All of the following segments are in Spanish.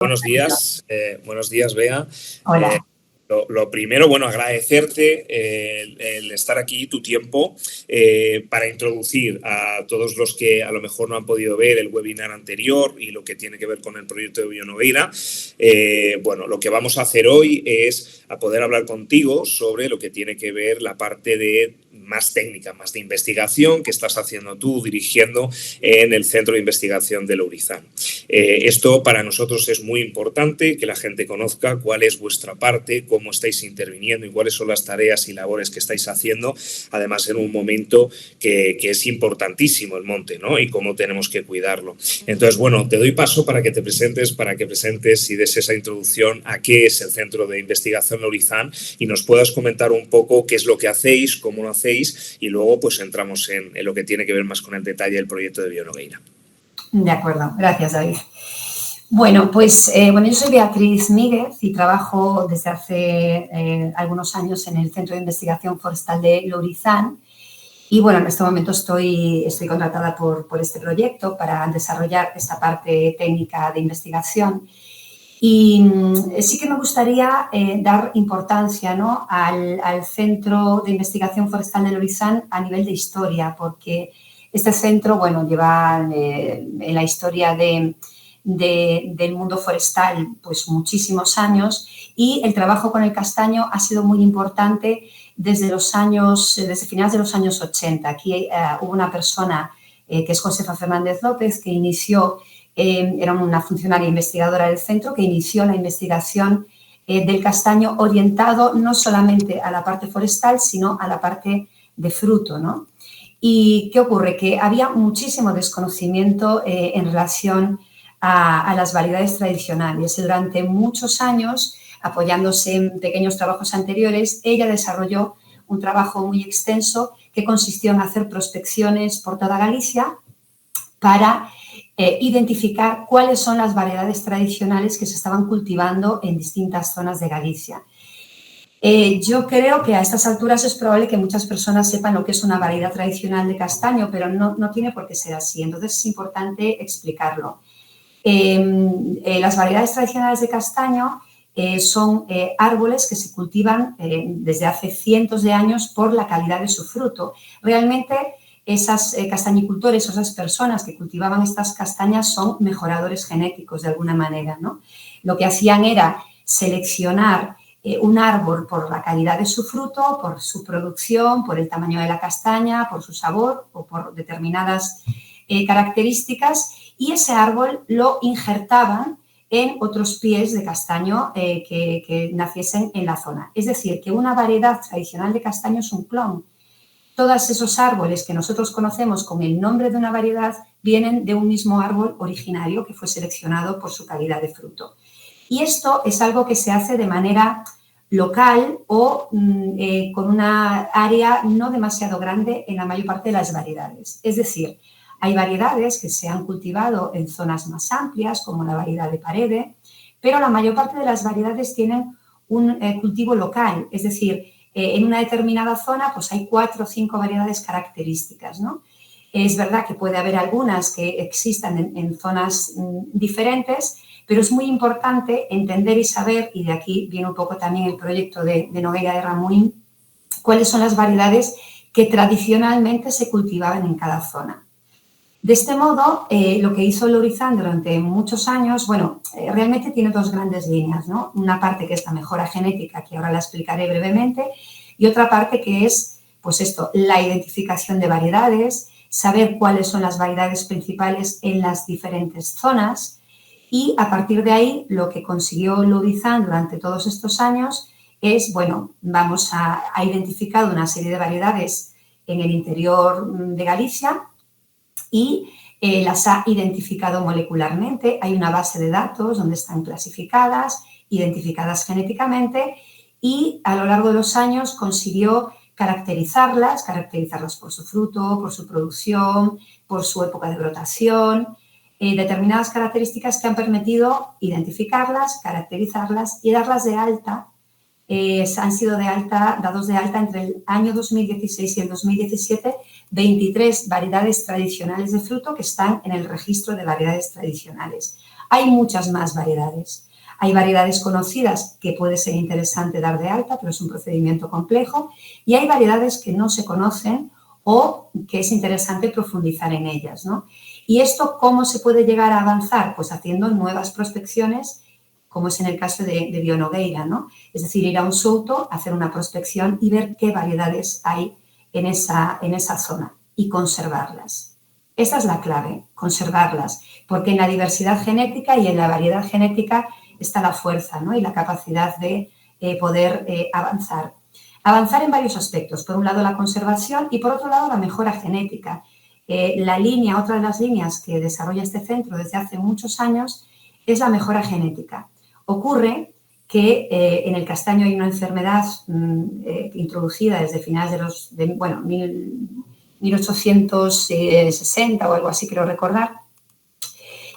Buenos días, Bea. Hola. Lo primero, bueno, agradecerte el estar aquí, tu tiempo, para introducir a todos los que a lo mejor no han podido ver el webinar anterior y lo que tiene que ver con el proyecto de BioNogueira. Bueno, lo que vamos a hacer hoy es a poder hablar contigo sobre lo que tiene que ver la parte de más técnica, más de investigación que estás haciendo tú, dirigiendo en el Centro de Investigación de Lourizán. Esto para nosotros es muy importante, que la gente conozca cuál es vuestra parte, cómo estáis interviniendo y cuáles son las tareas y labores que estáis haciendo, además en un momento que es importantísimo el monte, ¿no? Y cómo tenemos que cuidarlo. Entonces, bueno, te doy paso para que presentes y des esa introducción a qué es el Centro de Investigación Lourizán y nos puedas comentar un poco qué es lo que hacéis, cómo lo hacéis y luego pues entramos en lo que tiene que ver más con el detalle del proyecto de BioNogueira. De acuerdo, gracias, David. Bueno, pues yo soy Beatriz Míguez y trabajo desde hace algunos años en el Centro de Investigación Forestal de Lourizán y, bueno, en este momento estoy contratada por este proyecto para desarrollar esta parte técnica de investigación. Y sí que me gustaría dar importancia, ¿no?, al Centro de Investigación Forestal de Lourizán a nivel de historia, porque este centro, bueno, lleva en la historia del mundo forestal pues muchísimos años y el trabajo con el castaño ha sido muy importante desde finales de los años 80. Aquí hubo una persona que es Josefa Fernández López que inició, era una funcionaria investigadora del centro que inició la investigación del castaño orientado no solamente a la parte forestal, sino a la parte de fruto, ¿no? ¿Y qué ocurre? Que había muchísimo desconocimiento en relación a las variedades tradicionales. Durante muchos años, apoyándose en pequeños trabajos anteriores, ella desarrolló un trabajo muy extenso que consistió en hacer prospecciones por toda Galicia para identificar cuáles son las variedades tradicionales que se estaban cultivando en distintas zonas de Galicia. Yo creo que a estas alturas es probable que muchas personas sepan lo que es una variedad tradicional de castaño, pero no tiene por qué ser así, entonces es importante explicarlo. Las variedades tradicionales de castaño son árboles que se cultivan desde hace cientos de años por la calidad de su fruto. Realmente esas castañicultores o esas personas que cultivaban estas castañas son mejoradores genéticos de alguna manera, ¿no? Lo que hacían era seleccionar un árbol por la calidad de su fruto, por su producción, por el tamaño de la castaña, por su sabor o por determinadas características, y ese árbol lo injertaban en otros pies de castaño que naciesen en la zona. Es decir, que una variedad tradicional de castaño es un clon. Todos esos árboles que nosotros conocemos con el nombre de una variedad vienen de un mismo árbol originario que fue seleccionado por su calidad de fruto. Y esto es algo que se hace de manera local o con una área no demasiado grande en la mayor parte de las variedades. Es decir, hay variedades que se han cultivado en zonas más amplias, como la variedad de Parede, pero la mayor parte de las variedades tienen un cultivo local, es decir, en una determinada zona pues hay 4 o 5 variedades características, ¿no? Es verdad que puede haber algunas que existan en zonas diferentes, pero es muy importante entender y saber, y de aquí viene un poco también el proyecto de Nogueira de Ramuín, cuáles son las variedades que tradicionalmente se cultivaban en cada zona. De este modo, lo que hizo Lourizán durante muchos años, realmente tiene 2 grandes líneas, ¿no? Una parte que es la mejora genética, que ahora la explicaré brevemente, y otra parte que es, pues esto, la identificación de variedades, saber cuáles son las variedades principales en las diferentes zonas, y a partir de ahí, lo que consiguió Lourizán durante todos estos años es, vamos a identificar una serie de variedades en el interior de Galicia y las ha identificado molecularmente. Hay una base de datos donde están clasificadas, identificadas genéticamente, y a lo largo de los años consiguió caracterizarlas por su fruto, por su producción, por su época de brotación, determinadas características que han permitido identificarlas, caracterizarlas y darlas de alta. Han sido dados de alta entre el año 2016 y el 2017 23 variedades tradicionales de fruto que están en el registro de variedades tradicionales. hay muchas más variedades. Hay variedades conocidas que puede ser interesante dar de alta, pero es un procedimiento complejo, y hay variedades que no se conocen o que es interesante profundizar en ellas, ¿no? ¿Y esto cómo se puede llegar a avanzar? Pues haciendo nuevas prospecciones, como es en el caso de Bionogueira, ¿no? Es decir, ir a un souto, hacer una prospección y ver qué variedades hay en esa zona y conservarlas. Esta es la clave, conservarlas, porque en la diversidad genética y en la variedad genética está la fuerza, ¿no? Y la capacidad de poder avanzar. Avanzar en varios aspectos. Por un lado, la conservación y, por otro lado, la mejora genética. Otra de las líneas que desarrolla este centro desde hace muchos años es la mejora genética. Ocurre que en el castaño hay una enfermedad introducida desde finales de 1860 o algo así, quiero recordar,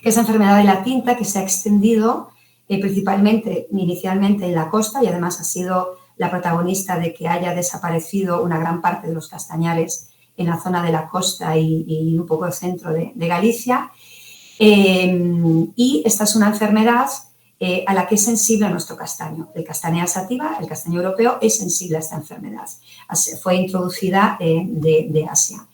que es la enfermedad de la tinta que se ha extendido principalmente, inicialmente en la costa, y además ha sido la protagonista de que haya desaparecido una gran parte de los castañares en la zona de la costa y un poco el centro de Galicia. Y esta es una enfermedad a la que es sensible nuestro castaño. El Castanea sativa, el castaño europeo, es sensible a esta enfermedad. Fue introducida de Asia.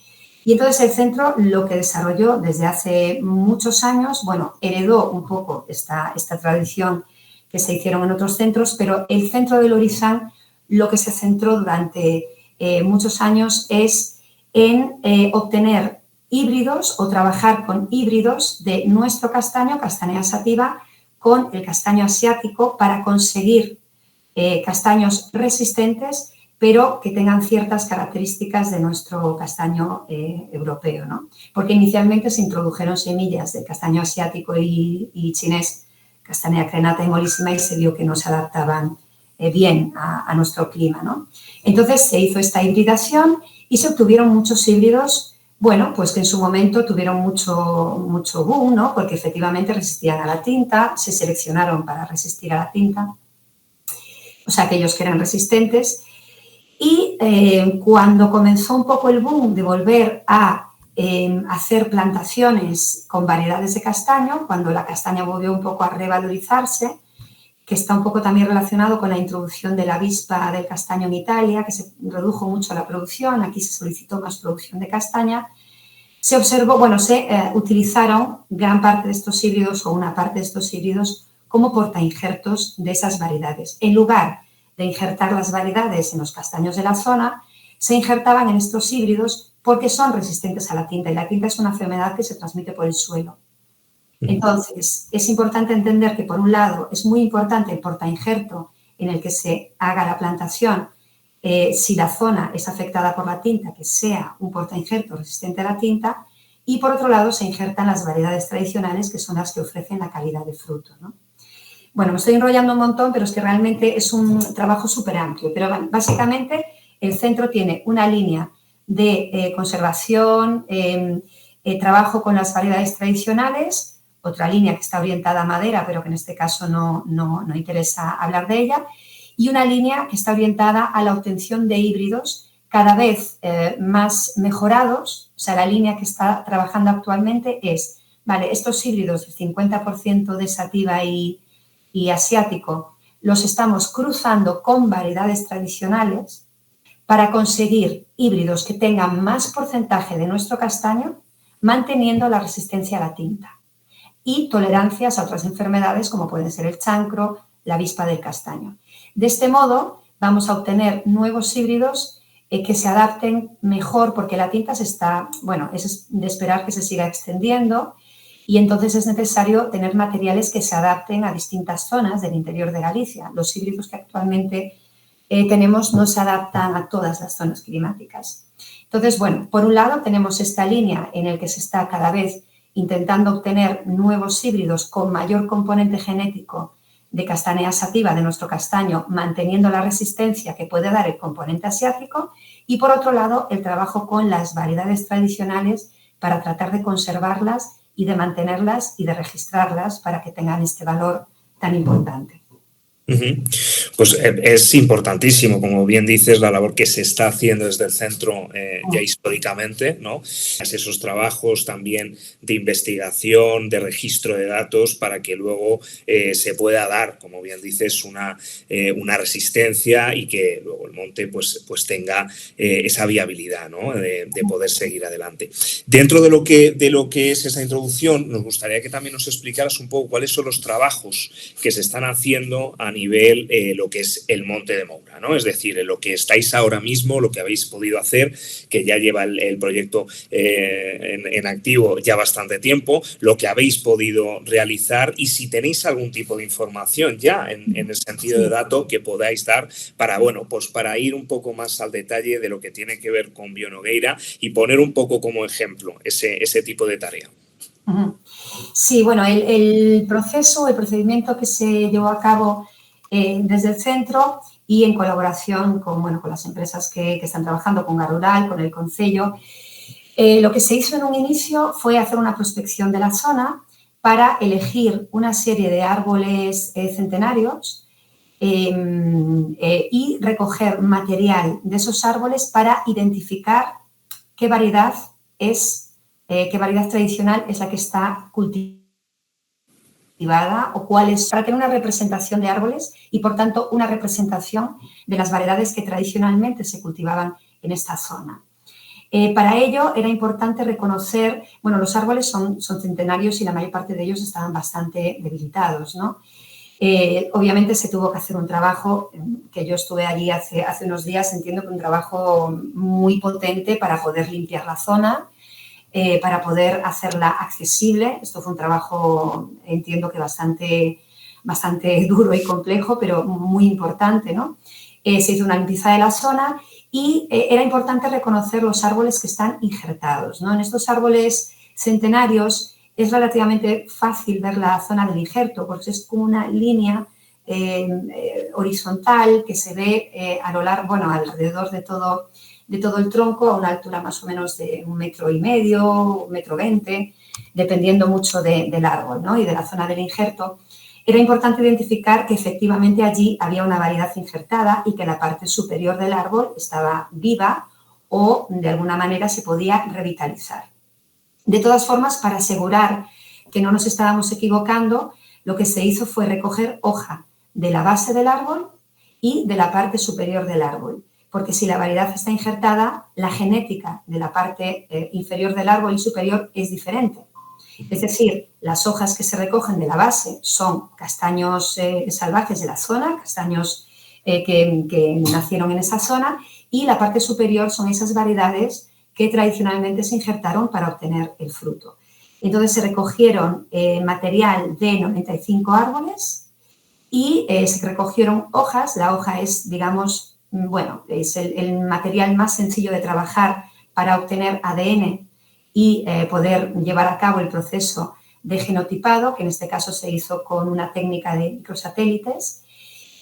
Y entonces el centro lo que desarrolló desde hace muchos años, heredó un poco esta tradición que se hicieron en otros centros, pero el centro de Lourizán lo que se centró durante muchos años es en obtener híbridos o trabajar con híbridos de nuestro castaño, Castanea sativa, con el castaño asiático para conseguir castaños resistentes, pero que tengan ciertas características de nuestro castaño europeo, ¿no? Porque inicialmente se introdujeron semillas de castaño asiático y chinés, Castanea crenata y mollissima, y se vio que no se adaptaban bien a nuestro clima, ¿no? Entonces se hizo esta hibridación y se obtuvieron muchos híbridos, pues que en su momento tuvieron mucho boom, ¿no? Porque efectivamente resistían a la tinta, se seleccionaron para resistir a la tinta, o sea, aquellos que eran resistentes. Y cuando comenzó un poco el boom de volver a hacer plantaciones con variedades de castaño, cuando la castaña volvió un poco a revalorizarse, que está un poco también relacionado con la introducción de la avispa del castaño en Italia, que se redujo mucho la producción, aquí se solicitó más producción de castaña, se observó, se utilizaron gran parte de estos híbridos o una parte de estos híbridos como portainjertos de esas variedades. En lugar de injertar las variedades en los castaños de la zona, se injertaban en estos híbridos porque son resistentes a la tinta, y la tinta es una enfermedad que se transmite por el suelo. Entonces, es importante entender que, por un lado, es muy importante el portainjerto en el que se haga la plantación, si la zona es afectada por la tinta, que sea un portainjerto resistente a la tinta, y, por otro lado, se injertan las variedades tradicionales, que son las que ofrecen la calidad de fruto, ¿no? Me estoy enrollando un montón, pero es que realmente es un trabajo súper amplio. Pero básicamente el centro tiene una línea de conservación, trabajo con las variedades tradicionales, otra línea que está orientada a madera, pero que en este caso no interesa hablar de ella, y una línea que está orientada a la obtención de híbridos cada vez más mejorados. O sea, la línea que está trabajando actualmente es, estos híbridos del 50% de sativa y asiático los estamos cruzando con variedades tradicionales para conseguir híbridos que tengan más porcentaje de nuestro castaño, manteniendo la resistencia a la tinta y tolerancias a otras enfermedades como pueden ser el chancro, la avispa del castaño. De este modo vamos a obtener nuevos híbridos que se adapten mejor, porque la tinta es de esperar que se siga extendiendo, y entonces es necesario tener materiales que se adapten a distintas zonas del interior de Galicia. Los híbridos que actualmente tenemos no se adaptan a todas las zonas climáticas. Entonces, por un lado tenemos esta línea en la que se está cada vez intentando obtener nuevos híbridos con mayor componente genético de Castanea sativa, de nuestro castaño, manteniendo la resistencia que puede dar el componente asiático, y por otro lado el trabajo con las variedades tradicionales para tratar de conservarlas y de mantenerlas y de registrarlas para que tengan este valor tan importante. Pues es importantísimo, como bien dices, la labor que se está haciendo desde el centro ya históricamente, ¿no? Esos trabajos también de investigación, de registro de datos, para que luego se pueda dar, como bien dices, una resistencia y que luego el monte pues tenga esa viabilidad, ¿no? de poder seguir adelante. Dentro de lo que es esa introducción, nos gustaría que también nos explicaras un poco cuáles son los trabajos que se están haciendo a nivel lo que es el Monte de Moura, ¿no? Es decir, en lo que estáis ahora mismo, lo que habéis podido hacer, que ya lleva el proyecto en activo ya bastante tiempo, lo que habéis podido realizar y si tenéis algún tipo de información ya en el sentido de dato que podáis dar para, bueno, pues para ir un poco más al detalle de lo que tiene que ver con Bionogueira y poner un poco como ejemplo ese tipo de tarea. Sí, bueno, el procedimiento que se llevó a cabo desde el centro y en colaboración con las empresas que están trabajando, con Garural, con el Concello. Lo que se hizo en un inicio fue hacer una prospección de la zona para elegir una serie de árboles centenarios y recoger material de esos árboles para identificar qué variedad tradicional es la que está cultivada o cuál es, para tener una representación de árboles y, por tanto, una representación de las variedades que tradicionalmente se cultivaban en esta zona. Para ello era importante reconocer, bueno, los árboles son centenarios y la mayor parte de ellos estaban bastante debilitados, ¿no? Obviamente se tuvo que hacer un trabajo, que yo estuve allí hace unos días, entiendo que un trabajo muy potente para poder limpiar la zona, para poder hacerla accesible. Esto fue un trabajo, entiendo que bastante duro y complejo, pero muy importante, ¿no? Se hizo una limpieza de la zona y era importante reconocer los árboles que están injertados, ¿no? En estos árboles centenarios es relativamente fácil ver la zona del injerto, porque es como una línea horizontal que se ve a lo largo, bueno, alrededor de todo el tronco a una altura más o menos de 1,5 metros, 1,20 m, dependiendo mucho del árbol, ¿no? Y de la zona del injerto. Era importante identificar que efectivamente allí había una variedad injertada y que la parte superior del árbol estaba viva o de alguna manera se podía revitalizar. De todas formas, para asegurar que no nos estábamos equivocando, lo que se hizo fue recoger hoja de la base del árbol y de la parte superior del árbol, porque si la variedad está injertada, la genética de la parte inferior del árbol y superior es diferente. Es decir, las hojas que se recogen de la base son castaños salvajes de la zona, castaños que nacieron en esa zona, y la parte superior son esas variedades que tradicionalmente se injertaron para obtener el fruto. Entonces se recogieron material de 95 árboles y se recogieron hojas. La hoja es, digamos, bueno, es el material más sencillo de trabajar para obtener ADN y poder llevar a cabo el proceso de genotipado, que en este caso se hizo con una técnica de microsatélites.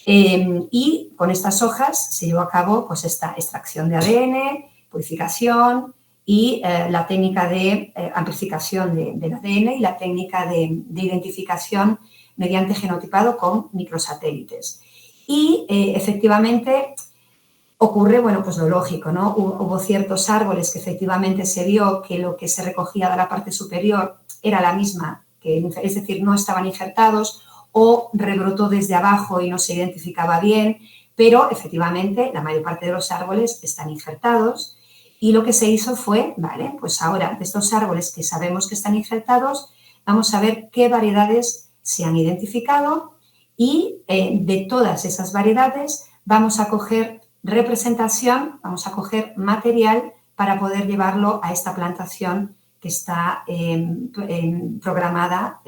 Y con estas hojas se llevó a cabo pues, esta extracción de ADN, purificación y la técnica de amplificación del ADN y la técnica de identificación mediante genotipado con microsatélites. Y efectivamente ocurre, bueno, pues lo lógico, ¿no? Hubo ciertos árboles que efectivamente se vio que lo que se recogía de la parte superior era la misma, es decir, no estaban injertados o rebrotó desde abajo y no se identificaba bien, pero efectivamente la mayor parte de los árboles están injertados y lo que se hizo fue, vale, pues ahora de estos árboles que sabemos que están injertados, vamos a ver qué variedades se han identificado y de todas esas variedades vamos a coger representación, vamos a coger material para poder llevarlo a esta plantación que está programada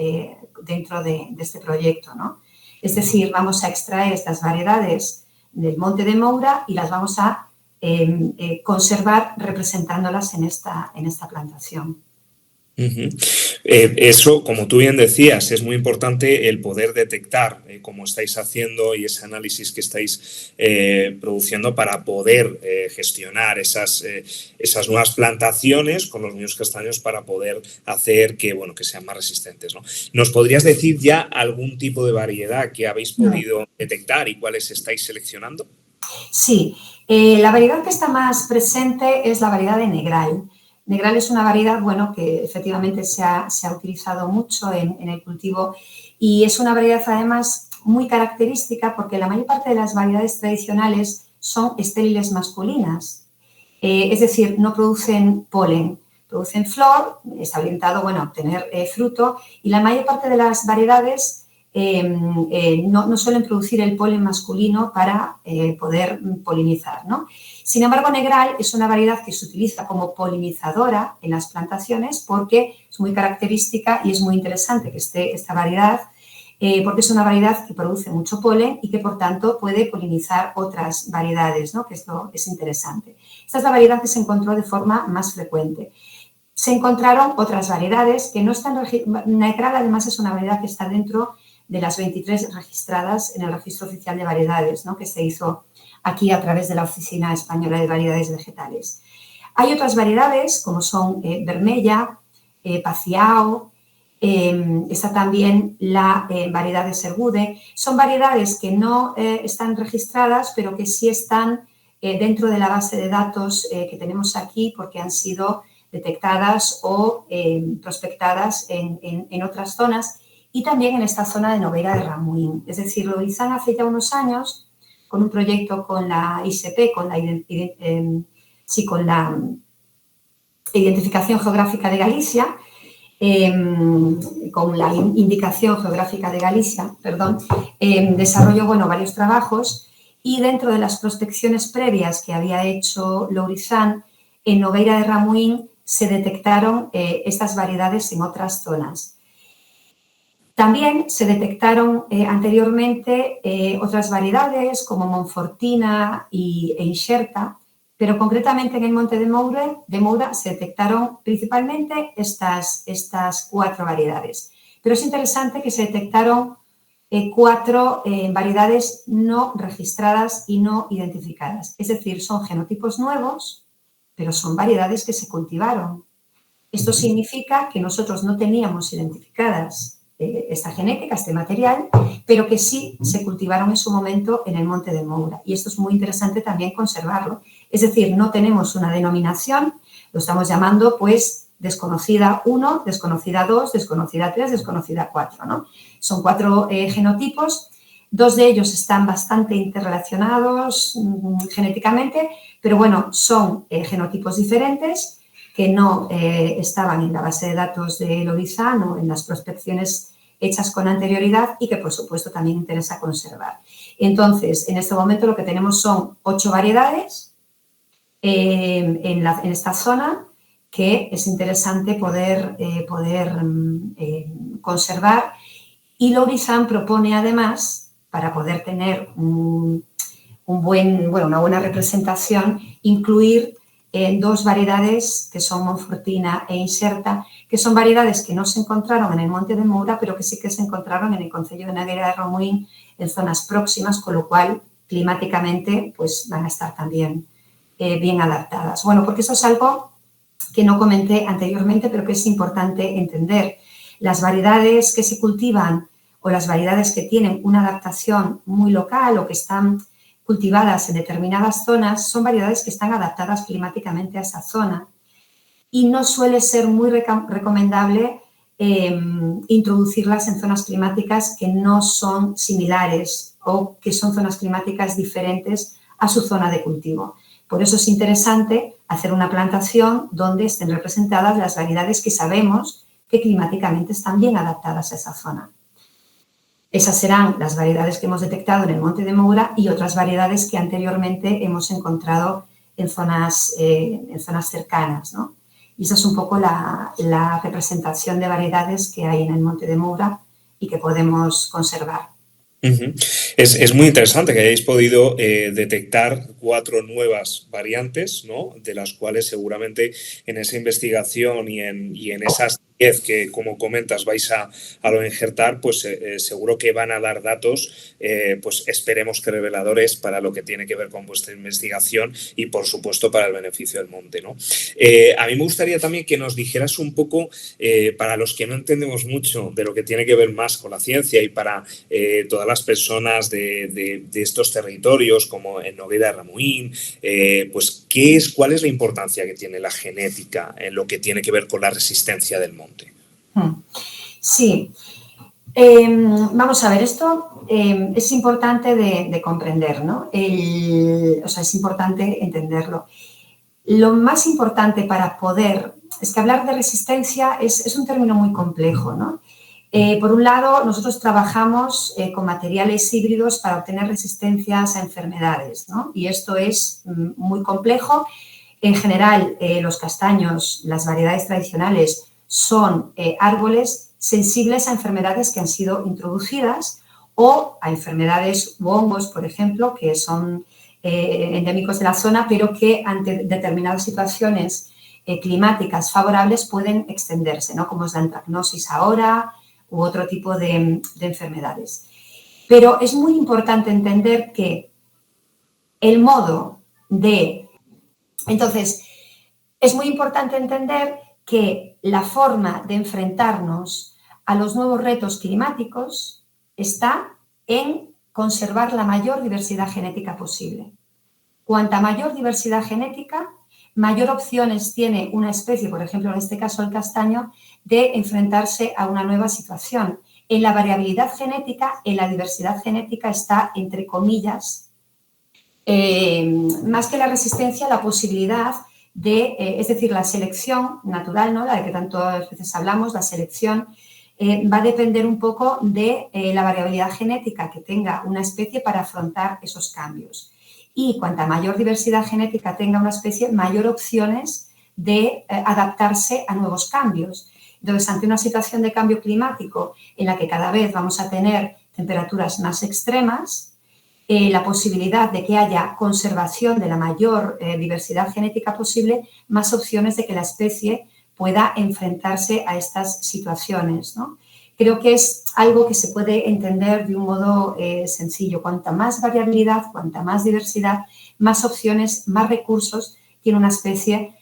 dentro de este proyecto, ¿no? Es decir, vamos a extraer estas variedades del Monte de Moura y las vamos a conservar representándolas en esta plantación. Eso, como tú bien decías, es muy importante el poder detectar cómo estáis haciendo y ese análisis que estáis produciendo para poder gestionar esas nuevas plantaciones con los niños castaños para poder hacer que, bueno, que sean más resistentes, ¿no? ¿Nos podrías decir ya algún tipo de variedad que habéis podido detectar y cuáles estáis seleccionando? Sí, la variedad que está más presente es la variedad de Negral. Negral es una variedad, bueno, que efectivamente se ha utilizado mucho en el cultivo y es una variedad además muy característica porque la mayor parte de las variedades tradicionales son estériles masculinas, es decir, no producen polen, producen flor, está orientado, bueno, a obtener fruto y la mayor parte de las variedades no suelen producir el polen masculino para poder polinizar, ¿no? Sin embargo, Negral es una variedad que se utiliza como polinizadora en las plantaciones porque es muy característica y es muy interesante que esté esta variedad porque es una variedad que produce mucho polen y que, por tanto, puede polinizar otras variedades, ¿no? Que esto es interesante. Esta es la variedad que se encontró de forma más frecuente. Se encontraron otras variedades que no están registradas. Negral, además, es una variedad que está dentro de las 23 registradas en el Registro Oficial de Variedades, ¿no? Que se hizo aquí a través de la Oficina Española de Variedades Vegetales. Hay otras variedades, como son Vermella, Paciao, está también la variedad de Sergude. Son variedades que no están registradas, pero que sí están dentro de la base de datos que tenemos aquí porque han sido detectadas o prospectadas en otras zonas y también en esta zona de Nogueira de Ramuín. Es decir, Lourizán hace ya unos años, con un proyecto con la ISP, con la Identificación Geográfica de Galicia, con la Indicación Geográfica de Galicia, desarrolló, bueno, varios trabajos y dentro de las prospecciones previas que había hecho Lourizán, en Nogueira de Ramuín se detectaron estas variedades en otras zonas. También se detectaron anteriormente otras variedades como Monfortina e Inxerta, pero concretamente en el Monte de Moura se detectaron principalmente estas 4 variedades. Pero es interesante que se detectaron 4 variedades no registradas y no identificadas. Es decir, son genotipos nuevos, pero son variedades que se cultivaron. Esto significa que nosotros no teníamos identificadas esta genética, este material, pero que sí se cultivaron en su momento en el Monte de Moura. Y esto es muy interesante también conservarlo. Es decir, no tenemos una denominación, lo estamos llamando pues desconocida 1, desconocida 2, desconocida 3, desconocida 4, ¿no? Son 4 genotipos, 2 de ellos están bastante interrelacionados genéticamente, pero bueno, son genotipos diferentes que no estaban en la base de datos de Lourizán o en las prospecciones hechas con anterioridad y que, por supuesto, también interesa conservar. Entonces, en este momento lo que tenemos son 8 variedades en esta zona que es interesante poder conservar y Lourizán propone, además, para poder tener una buena representación, incluir 2 variedades que son Monfortina e Inxerta, que son variedades que no se encontraron en el Monte de Moura, pero que sí que se encontraron en el concello de Nogueira de Ramuín, en zonas próximas, con lo cual climáticamente pues, van a estar también bien adaptadas. Bueno, porque eso es algo que no comenté anteriormente, pero que es importante entender. Las variedades que se cultivan o las variedades que tienen una adaptación muy local o que están cultivadas en determinadas zonas son variedades que están adaptadas climáticamente a esa zona y no suele ser muy recomendable introducirlas en zonas climáticas que no son similares o que son zonas climáticas diferentes a su zona de cultivo. Por eso es interesante hacer una plantación donde estén representadas las variedades que sabemos que climáticamente están bien adaptadas a esa zona. Esas serán las variedades que hemos detectado en el Monte de Moura y otras variedades que anteriormente hemos encontrado en zonas cercanas, ¿no? Y esa es un poco la representación de variedades que hay en el Monte de Moura y que podemos conservar. Es muy interesante que hayáis podido detectar 4 nuevas variantes, ¿no? De las cuales seguramente en esa investigación y en esas que, como comentas, vais a lo injertar, pues seguro que van a dar datos, pues esperemos que reveladores para lo que tiene que ver con vuestra investigación y, por supuesto, para el beneficio del monte, ¿no? A mí me gustaría también que nos dijeras un poco, para los que no entendemos mucho de lo que tiene que ver más con la ciencia y para todas las personas de estos territorios, como en Noguera de Ramuín, pues ¿cuál es la importancia que tiene la genética en lo que tiene que ver con la resistencia del monte? Sí. Vamos a ver, esto es importante de comprender, ¿no? O sea, es importante entenderlo. Lo más importante para poder... Es que hablar de resistencia es un término muy complejo, ¿no? Por un lado, nosotros trabajamos con materiales híbridos para obtener resistencias a enfermedades, ¿no? Y esto es muy complejo. En general, los castaños, las variedades tradicionales, son árboles sensibles a enfermedades que han sido introducidas o a enfermedades u hongos, por ejemplo, que son endémicos de la zona, pero que ante determinadas situaciones climáticas favorables pueden extenderse, ¿no? Como es la antracnosis ahora u otro tipo de enfermedades. Pero es muy importante entender que el modo de... Entonces, es muy importante entender que la forma de enfrentarnos a los nuevos retos climáticos está en conservar la mayor diversidad genética posible. Cuanta mayor diversidad genética, mayor opciones tiene una especie, por ejemplo, en este caso el castaño, de enfrentarse a una nueva situación. En la variabilidad genética, en la diversidad genética está, entre comillas, más que la resistencia, la posibilidad de, es decir, la selección natural, ¿no? La de que tantas veces hablamos, la selección va a depender un poco de la variabilidad genética que tenga una especie para afrontar esos cambios. Y cuanta mayor diversidad genética tenga una especie, mayor opciones de adaptarse a nuevos cambios. Entonces, ante una situación de cambio climático en la que cada vez vamos a tener temperaturas más extremas, la posibilidad de que haya conservación de la mayor diversidad genética posible, más opciones de que la especie pueda enfrentarse a estas situaciones, ¿no? Creo que es algo que se puede entender de un modo sencillo. Cuanta más variabilidad, cuanta más diversidad, más opciones, más recursos tiene una especie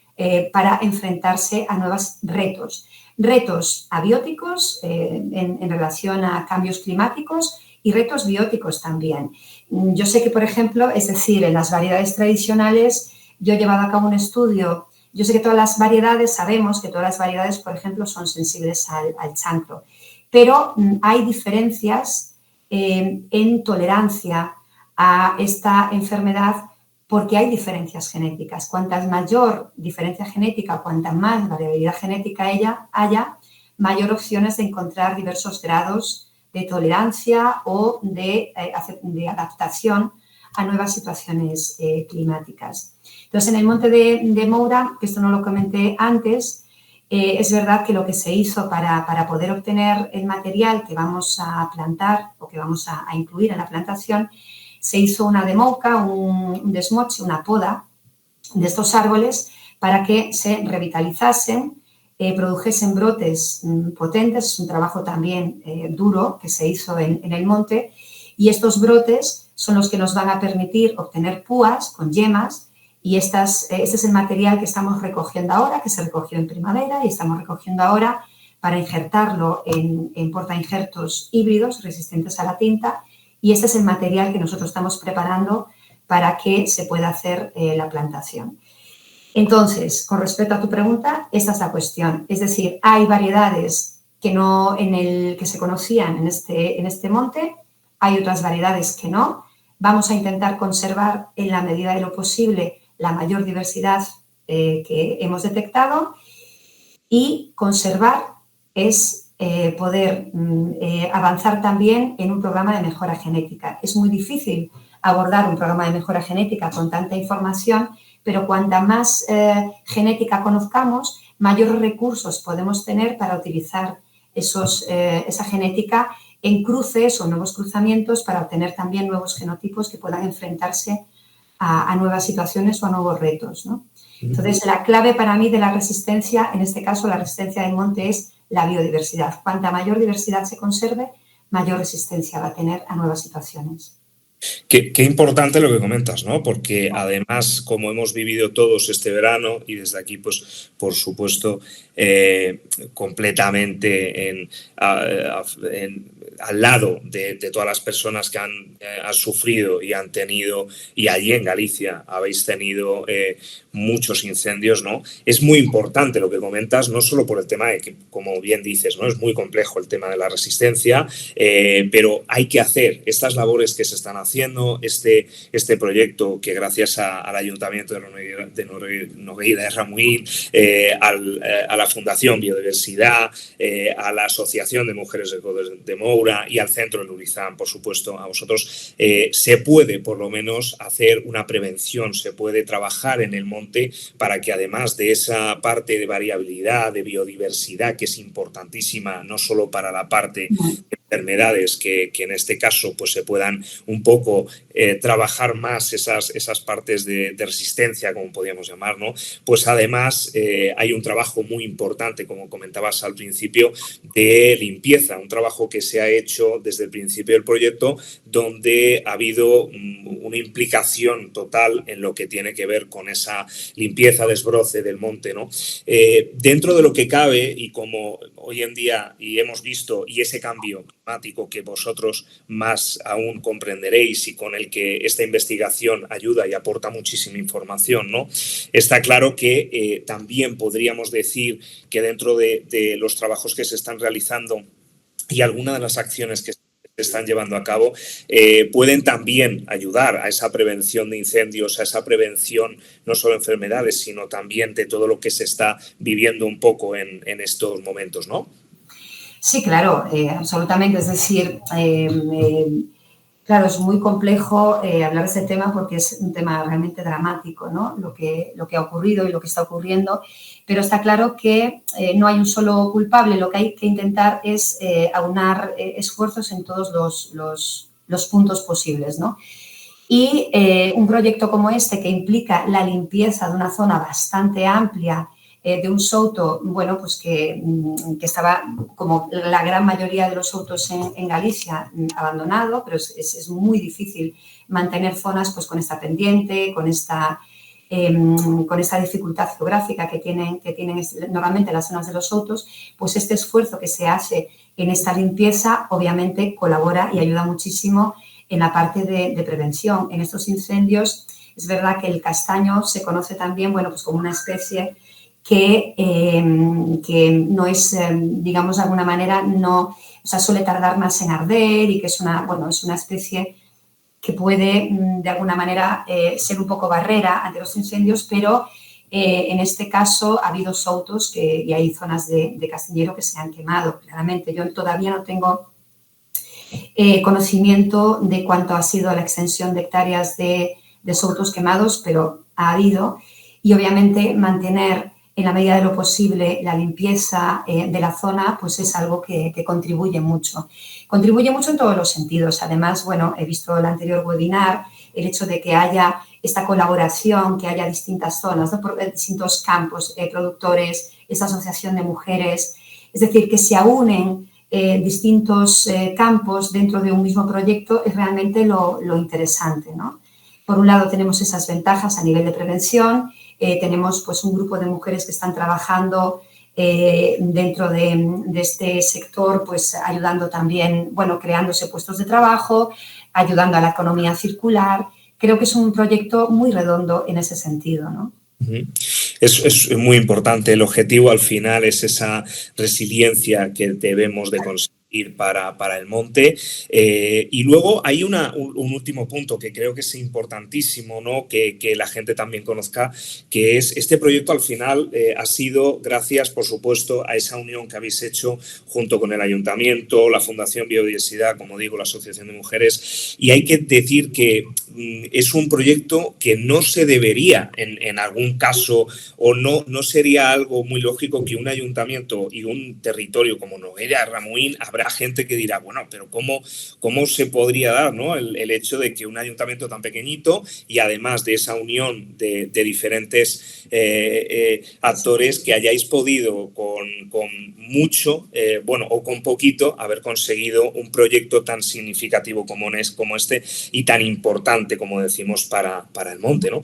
para enfrentarse a nuevos retos. Retos abióticos en relación a cambios climáticos y retos bióticos también. Yo sé que, por ejemplo, es decir, en las variedades tradicionales, yo he llevado a cabo un estudio, yo sé que todas las variedades, sabemos que todas las variedades, por ejemplo, son sensibles al chancro, pero hay diferencias en tolerancia a esta enfermedad porque hay diferencias genéticas. Cuantas mayor diferencia genética, cuanta más variabilidad genética haya, mayor opciones de encontrar diversos grados de tolerancia o de adaptación a nuevas situaciones climáticas. Entonces, en el monte de Moura, que esto no lo comenté antes, es verdad que lo que se hizo para poder obtener el material que vamos a plantar o que vamos a incluir en la plantación, se hizo una demouca, un desmoche, una poda de estos árboles para que se revitalizasen, produjesen brotes potentes. Es un trabajo también duro que se hizo en el monte, y estos brotes son los que nos van a permitir obtener púas con yemas, y este es el material que estamos recogiendo ahora, que se recogió en primavera y estamos recogiendo ahora para injertarlo en portainjertos híbridos resistentes a la tinta, y este es el material que nosotros estamos preparando para que se pueda hacer la plantación. Entonces, con respecto a tu pregunta, esta es la cuestión. Es decir, hay variedades que se conocían en este monte, hay otras variedades que no. Vamos a intentar conservar en la medida de lo posible la mayor diversidad que hemos detectado, y conservar es poder avanzar también en un programa de mejora genética. Es muy difícil abordar un programa de mejora genética con tanta información, pero cuanta más genética conozcamos, mayores recursos podemos tener para utilizar esa genética en cruces o nuevos cruzamientos para obtener también nuevos genotipos que puedan enfrentarse a nuevas situaciones o a nuevos retos, ¿no? Entonces, la clave para mí de la resistencia, en este caso la resistencia del monte, es la biodiversidad. Cuanta mayor diversidad se conserve, mayor resistencia va a tener a nuevas situaciones. Qué importante lo que comentas, ¿no? Porque además, como hemos vivido todos este verano, y desde aquí, pues, por supuesto, completamente al lado de todas las personas que han sufrido y han tenido, y allí en Galicia habéis tenido muchos incendios, ¿no? Es muy importante lo que comentas, no solo por el tema de que, como bien dices, ¿no? Es muy complejo el tema de la resistencia, pero hay que hacer estas labores que se están haciendo, este proyecto que gracias al Ayuntamiento de Nogueira de Ramuín, a la Fundación Biodiversidad, a la Asociación de Mujeres de Moura y al Centro de Lurizán, por supuesto, a vosotros, se puede por lo menos hacer una prevención, se puede trabajar en el monte para que además de esa parte de variabilidad, de biodiversidad, que es importantísima no solo para la parte de enfermedades, que en este caso pues se puedan un poco trabajar más esas partes de resistencia, como podríamos llamar, ¿no? Pues además hay un trabajo muy importante, como comentabas al principio, de limpieza, un trabajo que se ha hecho desde el principio del proyecto, donde ha habido una implicación total en lo que tiene que ver con esa limpieza, desbroce del monte, ¿no? Dentro de lo que cabe, y como hoy en día y hemos visto, y ese cambio climático que vosotros más aún comprenderéis y con el que esta investigación ayuda y aporta muchísima información, ¿no? Está claro que también podríamos decir que dentro de los trabajos que se están realizando y algunas de las acciones que se están llevando a cabo pueden también ayudar a esa prevención de incendios, a esa prevención no solo de enfermedades, sino también de todo lo que se está viviendo un poco en estos momentos, ¿no? Sí, claro, absolutamente. Es decir, claro, es muy complejo hablar de ese tema porque es un tema realmente dramático, ¿no? Lo que ha ocurrido y lo que está ocurriendo, pero está claro que no hay un solo culpable. Lo que hay que intentar es aunar esfuerzos en todos los puntos posibles, ¿no? Y un proyecto como este, que implica la limpieza de una zona bastante amplia, de un souto, bueno, pues que estaba, como la gran mayoría de los soutos en Galicia, abandonado, pero es muy difícil mantener zonas pues con esta pendiente, con esta dificultad geográfica que tienen normalmente las zonas de los soutos. Pues este esfuerzo que se hace en esta limpieza obviamente colabora y ayuda muchísimo en la parte de prevención. En estos incendios es verdad que el castaño se conoce también, bueno, pues como una especie que no es, digamos, de alguna manera, no, o sea, suele tardar más en arder y que es una especie que puede, de alguna manera, ser un poco barrera ante los incendios, pero en este caso ha habido soutos y hay zonas de castañero que se han quemado, claramente. Yo todavía no tengo conocimiento de cuánto ha sido la extensión de hectáreas de soutos quemados, pero ha habido, y obviamente mantener en la medida de lo posible la limpieza de la zona, pues es algo que contribuye mucho. Contribuye mucho en todos los sentidos. Además, bueno, he visto el anterior webinar, el hecho de que haya esta colaboración, que haya distintas zonas, ¿no? Distintos campos, productores, esta asociación de mujeres, es decir, que se aunen distintos campos dentro de un mismo proyecto es realmente lo interesante, ¿no? Por un lado tenemos esas ventajas a nivel de prevención, tenemos pues un grupo de mujeres que están trabajando dentro de este sector, pues ayudando también, bueno, creándose puestos de trabajo, ayudando a la economía circular. Creo que es un proyecto muy redondo en ese sentido, ¿no? Es muy importante. El objetivo al final es esa resiliencia que debemos de conseguir para el monte. Y luego hay un último punto que creo que es importantísimo, ¿no? Que la gente también conozca, que es este proyecto al final ha sido gracias, por supuesto, a esa unión que habéis hecho junto con el Ayuntamiento, la Fundación Biodiversidad, como digo, la Asociación de Mujeres. Y hay que decir que es un proyecto que no se debería en algún caso, o no sería algo muy lógico que un ayuntamiento y un territorio como Noguera, Ramuín, habrá gente que dirá, bueno, pero ¿cómo se podría dar, ¿no? El hecho de que un ayuntamiento tan pequeñito y además de esa unión de diferentes actores que hayáis podido con mucho, o con poquito, haber conseguido un proyecto tan significativo como este y tan importante, como decimos, para el monte, ¿no?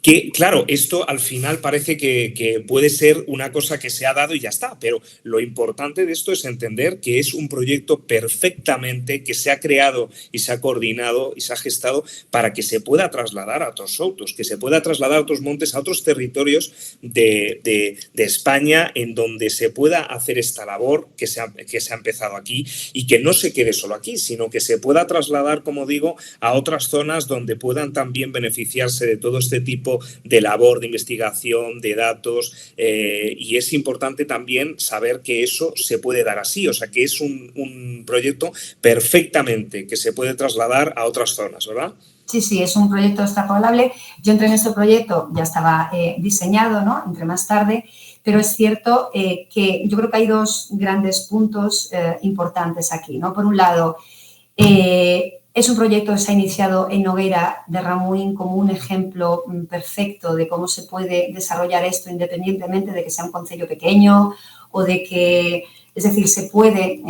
Que, claro, esto al final parece que puede ser una cosa que se ha dado y ya está, pero lo importante de esto es entender que es un proyecto perfectamente que se ha creado y se ha coordinado y se ha gestado para que se pueda trasladar a otros soutos, que se pueda trasladar a otros montes, a otros territorios de España, en donde se pueda hacer esta labor que se ha empezado aquí y que no se quede solo aquí, sino que se pueda trasladar, como digo, a otras zonas donde puedan también beneficiarse de todo este tipo de labor, de investigación, de datos, y es importante también saber que eso se puede dar así, o sea, que es un proyecto perfectamente que se puede trasladar a otras zonas, ¿verdad? Sí, es un proyecto extrapolable. Yo entré en este proyecto, ya estaba diseñado, ¿no? Entré más tarde, pero es cierto que yo creo que hay dos grandes puntos importantes aquí, ¿no? Por un lado, es un proyecto que se ha iniciado en Noguera de Ramuín como un ejemplo perfecto de cómo se puede desarrollar esto independientemente de que sea un concello pequeño o de que, es decir, se puede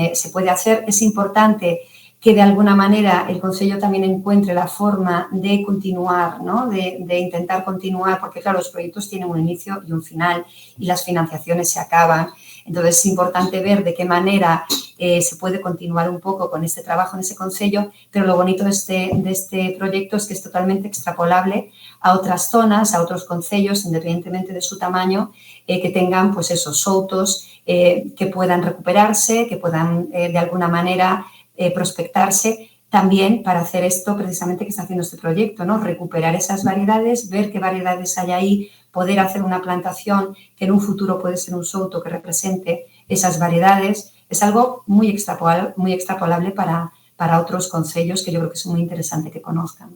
hacer. Es importante que de alguna manera el concello también encuentre la forma de continuar, ¿no? de intentar continuar, porque claro, los proyectos tienen un inicio y un final y las financiaciones se acaban. Entonces es importante ver de qué manera se puede continuar un poco con este trabajo en ese concello, pero lo bonito de este proyecto es que es totalmente extrapolable a otras zonas, a otros concellos, independientemente de su tamaño, que tengan pues esos soutos que puedan recuperarse, que puedan de alguna manera prospectarse también para hacer esto precisamente que está haciendo este proyecto, ¿no? Recuperar esas variedades, ver qué variedades hay ahí, poder hacer una plantación que en un futuro puede ser un souto que represente esas variedades. Es algo muy extrapolable para otros concellos que yo creo que es muy interesante que conozcan.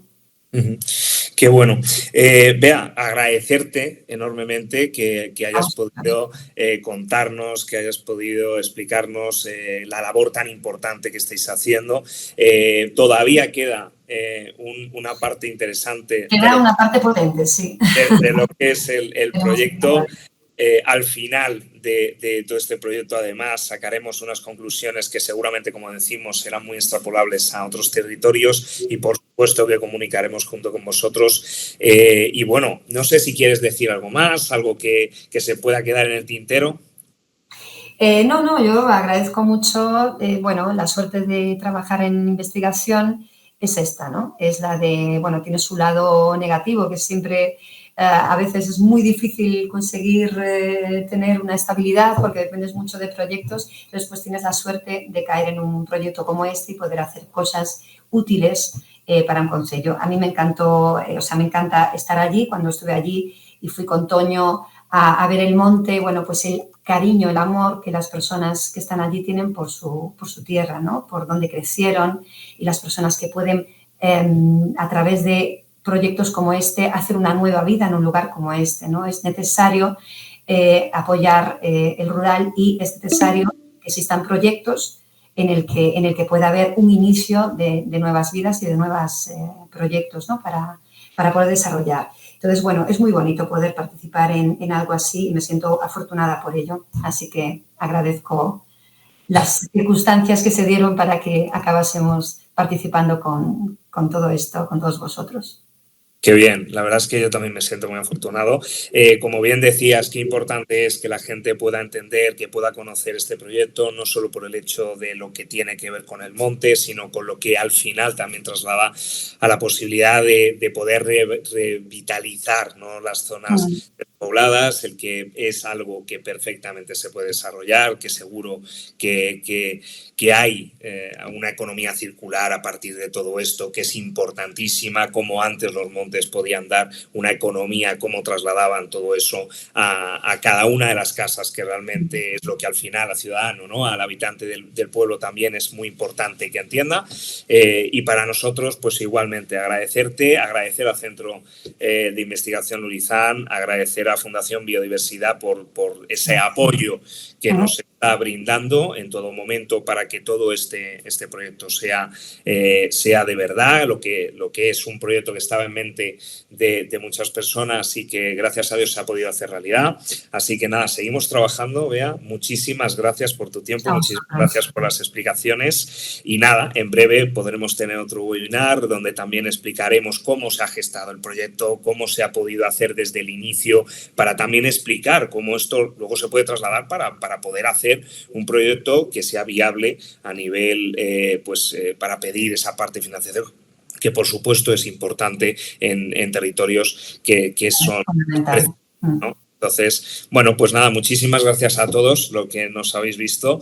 Uh-huh. Qué bueno. Bea, agradecerte enormemente que hayas podido contarnos, que hayas podido explicarnos la labor tan importante que estáis haciendo. Todavía queda una parte interesante Queda una parte potente, sí. de lo que es el proyecto. Al final de todo este proyecto, además, sacaremos unas conclusiones que seguramente, como decimos, serán muy extrapolables a otros territorios y, por supuesto, que comunicaremos junto con vosotros. Y bueno, no sé si quieres decir algo más, algo que se pueda quedar en el tintero. No, yo agradezco mucho, la suerte de trabajar en investigación es esta, ¿no? Es la de, tiene su lado negativo, que siempre a veces es muy difícil conseguir tener una estabilidad porque dependes mucho de proyectos, pero después tienes la suerte de caer en un proyecto como este y poder hacer cosas útiles para un concello. A mí me encantó, me encanta estar allí. Cuando estuve allí y fui con Toño a ver el monte, pues el cariño, el amor que las personas que están allí tienen por su tierra, ¿no? Por donde crecieron, y las personas que pueden, a través de proyectos como este, hacer una nueva vida en un lugar como este, ¿no? Es necesario apoyar el rural y es necesario que existan proyectos en el que pueda haber un inicio de nuevas vidas y de nuevos proyectos, ¿no? para poder desarrollar. Entonces, es muy bonito poder participar en algo así y me siento afortunada por ello. Así que agradezco las circunstancias que se dieron para que acabásemos participando con todo esto, con todos vosotros. Qué bien, la verdad es que yo también me siento muy afortunado. Como bien decías, qué importante es que la gente pueda entender, que pueda conocer este proyecto, no solo por el hecho de lo que tiene que ver con el monte, sino con lo que al final también traslada a la posibilidad de poder revitalizar, ¿no? Las zonas pobladas, el que es algo que perfectamente se puede desarrollar, que seguro que hay una economía circular a partir de todo esto, que es importantísima, como antes los montes entonces podían dar una economía, cómo trasladaban todo eso a cada una de las casas, que realmente es lo que al final al ciudadano, ¿no? Al habitante del pueblo también es muy importante que entienda. Y para nosotros, pues igualmente agradecerte, agradecer al Centro de Investigación Lurizán, agradecer a Fundación Biodiversidad por ese apoyo que nos está brindando en todo momento para que todo este proyecto sea de verdad, lo que es un proyecto que estaba en mente de muchas personas y que gracias a Dios se ha podido hacer realidad. Así que nada, seguimos trabajando, Bea. Muchísimas gracias por tu tiempo, muchísimas gracias por las explicaciones y nada, en breve podremos tener otro webinar donde también explicaremos cómo se ha gestado el proyecto, cómo se ha podido hacer desde el inicio, para también explicar cómo esto luego se puede trasladar para poder hacer un proyecto que sea viable a nivel, para pedir esa parte de financiación, que por supuesto es importante en territorios que son, ¿no? Entonces, bueno, pues nada, muchísimas gracias a todos los que nos habéis visto.